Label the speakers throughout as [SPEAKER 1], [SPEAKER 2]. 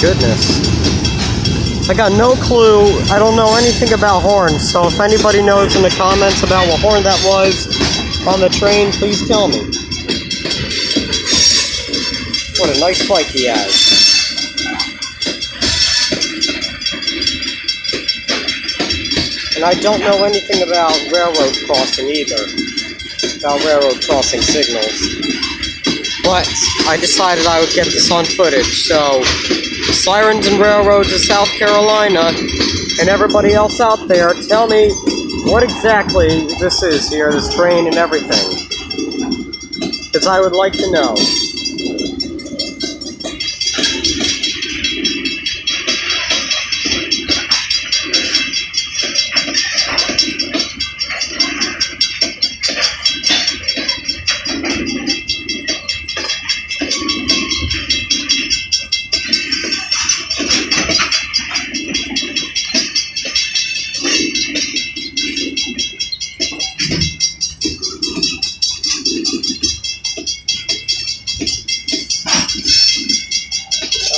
[SPEAKER 1] goodness. I got no clue. I don't know anything about horns, so if anybody knows in the comments about what horn that was on the train, please tell me. What a nice bike he has. And I don't know anything about railroad crossing either. About railroad crossing signals. But I decided I would get this on footage, so Sirens and Railroads of South Carolina and everybody else out there, tell me what exactly this is here, this train and everything. Because I would like to know.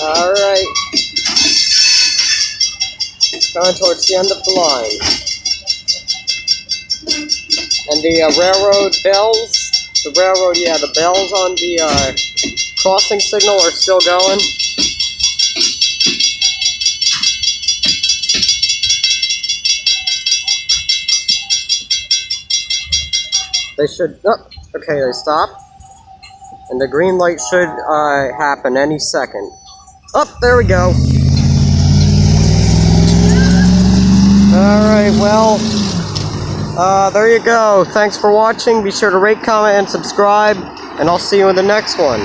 [SPEAKER 1] Alright, going towards the end of the line. And the railroad bells, the bells on the crossing signal are still going. They should, oh, okay, they stopped. And the green light should happen any second. Oh, there we go. Alright, well, there you go. Thanks for watching. Be sure to rate, comment, and subscribe, and I'll see you in the next one.